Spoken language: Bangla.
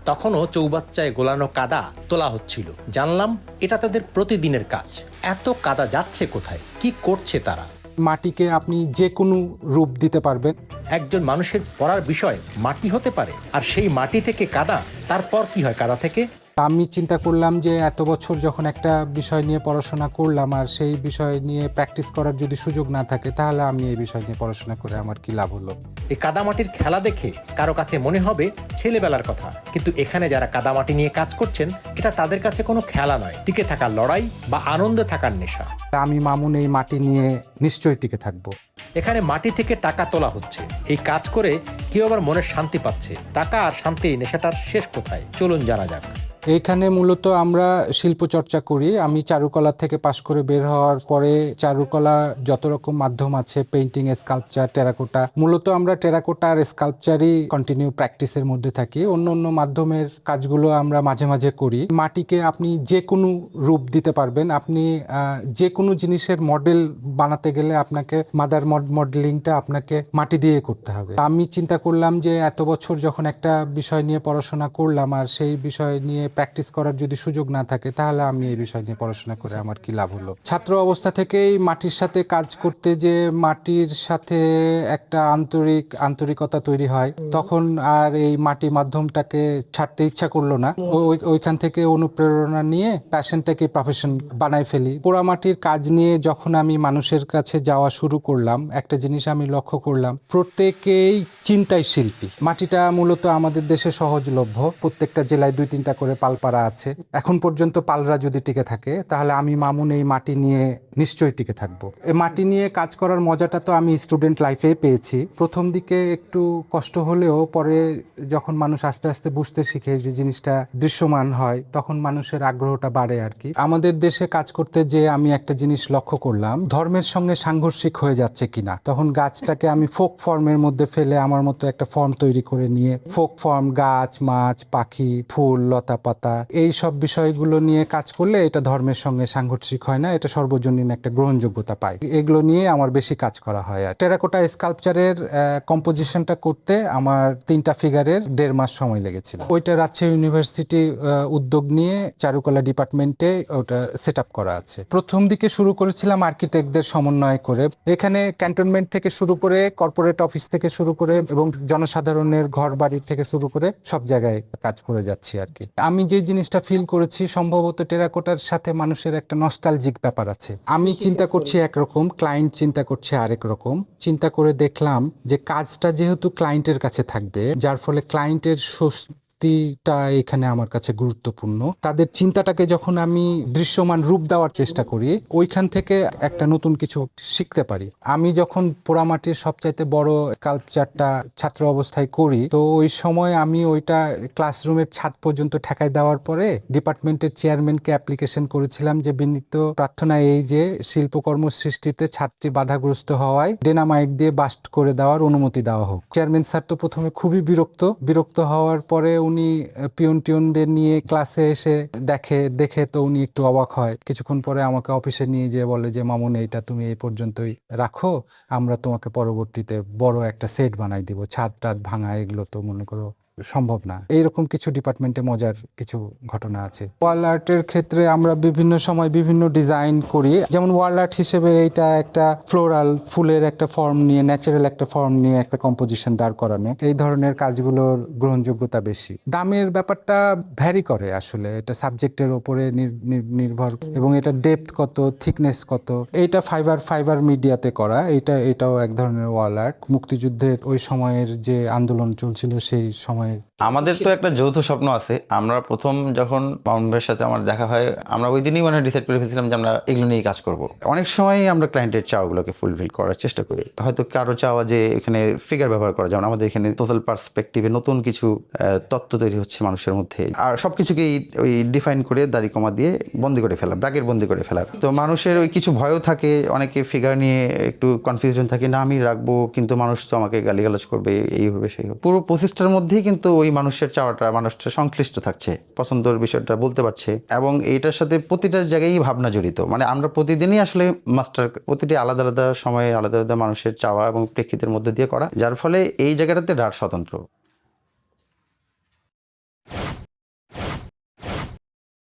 তখনও চৌবাচ্চায় গোলানো কাদা তোলা হচ্ছিল। জানলাম এটা তাদের প্রতিদিনের কাজ। এত কাদা যাচ্ছে কোথায়, কি করছে তারা? মাটিকে আপনি যে কোনো রূপ দিতে পারবেন। একজন মানুষের পড়ার বিষয় মাটি হতে পারে, আর সেই মাটি থেকে কাদা, তারপর কি হয় কাদা থেকে? আমি চিন্তা করলাম যে এত বছর যখন একটা বিষয় নিয়ে পড়াশোনা করলাম আর সেই বিষয় নিয়ে প্র্যাকটিস করার যদি সুযোগ না থাকে, তাহলে আমি এই বিষয় নিয়ে পড়াশোনা করে আমার কি লাভ হলো। এই কাদামাটির খেলা দেখে কারো কাছে মনে হবে ছেলেবেলার কথা, কিন্তু এখানে যারা কাদামাটি নিয়ে কাজ করছেন, এটা তাদের কাছে কোনো খেলা নয়, টিকে থাকার লড়াই বা আনন্দে থাকার নেশা। আমি মামুন এই মাটি নিয়ে নিশ্চয়ই টিকে থাকবো। এখানে মাটি থেকে টাকা তোলা হচ্ছে। এই কাজ করে কেউ আবার মনের শান্তি পাচ্ছে। টাকা আর শান্তির নেশাটার শেষ কোথায়, চলুন জানা যাক। এইখানে মূলত আমরা শিল্প চর্চা করি। আমি চারুকলা থেকে পাশ করে বের হওয়ার পরে চারুকলা যত রকম মাধ্যম আছে, পেইন্টিং, স্কাল্পচার, টেরাকোটা, মূলত আমরা টেরাকোটা আর স্কাল্পচারই কন্টিনিউ প্র্যাকটিসের মধ্যে থাকি। অন্য অন্য মাধ্যমের কাজগুলো আমরা মাঝে মাঝে করি। মাটিকে আপনি যে কোনো রূপ দিতে পারবেন। আপনি যে কোনো জিনিসের মডেল বানাতে গেলে আপনাকে মাদার মডেলিংটা আপনাকে মাটি দিয়ে করতে হবে। আমি চিন্তা করলাম যে এত বছর যখন একটা বিষয় নিয়ে পড়াশোনা করলাম আর সেই বিষয় নিয়ে প্র্যাকটিস করার যদি সুযোগ না থাকে, তাহলে আমি এই বিষয় নিয়ে পড়াশোনা করে আমার কি লাভ হলো। ছাত্র অবস্থা থেকেই মাটির সাথে কাজ করতে, যে মাটির সাথে একটা আন্তরিকতা তৈরি হয়, তখন আর এই মাটি মাধ্যমটাকে ছাড়তে ইচ্ছা করলো না। ওইখান থেকে অনুপ্রেরণা নিয়ে প্যাশনটাকে প্রফেশন বানাই ফেলি। পোড়ামাটির কাজ নিয়ে যখন আমি মানুষের কাছে যাওয়া শুরু করলাম, একটা জিনিস আমি লক্ষ্য করলাম, প্রত্যেকেই চিন্তায় শিল্পী। মাটিটা মূলত আমাদের দেশে সহজলভ্য। প্রত্যেকটা জেলায় 2-3টা করে পালপাড়া আছে। এখন পর্যন্ত পালরা যদি টিকে থাকে, তাহলে আমি মামুন এই মাটি নিয়ে নিশ্চয়ই টিকে থাকবো। এই মাটি নিয়ে কাজ করার মজাটা তো আমি স্টুডেন্ট লাইফে পেয়েছি। প্রথম দিকে একটু কষ্ট হলেও পরে যখন মানুষ আস্তে আস্তে বুঝতে শিখে যে জিনিসটা দৃশ্যমান হয়, তখন মানুষের আগ্রহটা বাড়ে আর কি। আমাদের দেশে কাজ করতে যে আমি একটা জিনিস লক্ষ্য করলাম, ধর্মের সঙ্গে সাংঘর্ষিক হয়ে যাচ্ছে কিনা। তখন গাছটাকে আমি ফোক ফর্মের মধ্যে ফেলে আমার মতো একটা ফর্ম তৈরি করে নিয়ে, ফোক ফর্ম, গাছ, মাছ, পাখি, ফুল, লতা পাতা, এই সব বিষয়গুলো নিয়ে কাজ করলে এটা ধর্মের সঙ্গে সাংঘর্ষিক হয় না, এটা সর্বজনীন একটা গ্রহণযোগ্যতা পায়। এগুলো নিয়ে আমার বেশি কাজ করা হয়। আর টেরাকোটা স্কাল্পচারের কম্পোজিশনটা করতে আমার 3টা ফিগারের 1.5 মাস সময় লেগেছিল। ওইটা রাজশাহী ইউনিভার্সিটি উদ্যোগ নিয়ে চারুকলা ডিপার্টমেন্টে ওটা সেট আপ করা আছে। প্রথম দিকে শুরু করেছিলাম আর্কিটেক্টদের সমন্বয় করে। এখানে ক্যান্টনমেন্ট থেকে শুরু করে, কর্পোরেট অফিস থেকে শুরু করে এবং জনসাধারণের ঘর বাড়ি থেকে শুরু করে সব জায়গায় কাজ করে যাচ্ছি আর কি। আমি যে জিনিসটা ফিল করেছি, সম্ভবত টেরাকোটার সাথে মানুষের একটা নস্টালজিক ব্যাপার আছে। আমি চিন্তা করছি একরকম, ক্লায়েন্ট চিন্তা করছে আরেক রকম। চিন্তা করে দেখলাম যে কাজটা যেহেতু ক্লায়েন্টের কাছে থাকবে, যার ফলে ক্লায়েন্টের টা এখানে আমার কাছে গুরুত্বপূর্ণ। তাদের চিন্তাটাকে যখন আমি দৃশ্যমান রূপ দেওয়ার চেষ্টা করি, ওইখান থেকে একটা নতুন কিছু শিখতে পারি। আমি যখন পোড়ামাটির সবচাইতে বড় স্কাল্পচারটা ছাত্র অবস্থায় করি, তো ওই সময় আমি ওইটা ক্লাসরুমের ছাদ পর্যন্ত ঠেকাই দেওয়ার পরে ডিপার্টমেন্টের চেয়ারম্যানকে অ্যাপ্লিকেশন করেছিলাম যে বিনীত প্রার্থনা এই যে শিল্পকর্ম সৃষ্টিতে ছাত্রী বাধাগ্রস্ত হওয়ায় ডেনামাইট দিয়ে বাস্ট করে দেওয়ার অনুমতি দেওয়া হোক। চেয়ারম্যান স্যার তো প্রথমে খুবই বিরক্ত হওয়ার পরে উনি পিয়নদের নিয়ে ক্লাসে এসে দেখে তো উনি একটু অবাক হয়। কিছুক্ষণ পরে আমাকে অফিসে নিয়ে যেয়ে বলে যে মামুন, এইটা তুমি এই পর্যন্তই রাখো, আমরা তোমাকে পরবর্তীতে বড় একটা সেট বানাই দিব। ছাদ টাদ ভাঙা এগুলো তো মনে করো সম্ভব না। এইরকম কিছু ডিপার্টমেন্টে মজার কিছু ঘটনা আছে। ওয়াল আর্টের ক্ষেত্রে আমরা বিভিন্ন সময় বিভিন্ন ডিজাইন করি। যেমন ওয়াল আর্ট হিসেবে এইটা একটা ফ্লোরাল ফুলের একটা ফর্ম নিয়ে, ন্যাচারাল একটা ফর্ম নিয়ে একটা কম্পোজিশন দাঁড় করানো। এই ধরনের কাজগুলোর গ্রহণযোগ্যতা বেশি। দামের ব্যাপারটা ভ্যারি করে আসলে, এটা সাবজেক্টের উপরে নির্ভর, এবং এটা ডেপথ কত, থিকনেস কত। এইটা ফাইবার মিডিয়াতে করা, এটাও এক ধরনের ওয়াল আর্ট। মুক্তিযুদ্ধের ওই সময়ের যে আন্দোলন চলছিল সেই সময় আমাদের তো একটা যৌথ স্বপ্ন আছে। আমরা প্রথম যখন মামুন ভাইয়ের সাথে আমার দেখা হয়, আমরা ওই দিনই মানে ডিসাইড করে ফেলেছিলাম যে আমরা এগুলো নিয়েই কাজ করব। অনেক সময় আমরা ক্লায়েন্টের চাওয়াগুলোকে ফুলফিল করার চেষ্টা করি। হয়তো কারো চাওয়া যে এখানে ফিগার ব্যবহার করা, যেমন আমাদের এখানে সোশ্যাল পার্সপেক্টিভে নতুন কিছু তত্ত্ব তৈরি হচ্ছে মানুষের মধ্যে, আর সবকিছুকেই ওই ডিফাইন করে দাড়ি কমা দিয়ে বন্দি করে ফেলা, ব্র্যাকেট বন্দি করে ফেলার। তো মানুষের ওই কিছু ভয়ও থাকে, অনেকে ফিগার নিয়ে একটু কনফিউশন থাকে, না আমি রাখবো কিন্তু মানুষ তো আমাকে গালিগালাজ করবে, এই হবে সেই হবে। পুরো প্রসেসটার মধ্যেই কিন্তু ওই মানুষের চাওয়াটা, মানুষটা সংশ্লিষ্ট থাকছে, পছন্দের বিষয়টা বলতে পারছে, এবং এইটার সাথে প্রতিটা জায়গায় ভাবনা জড়িত। মানে আমরা প্রতিদিনই আসলে প্রতিটি আলাদা আলাদা সময়ে আলাদা আলাদা মানুষের চাওয়া এবং প্রেক্ষিতের মধ্যে দিয়ে করা, যার ফলে এই জায়গাটাতে রাত স্বতন্ত্র।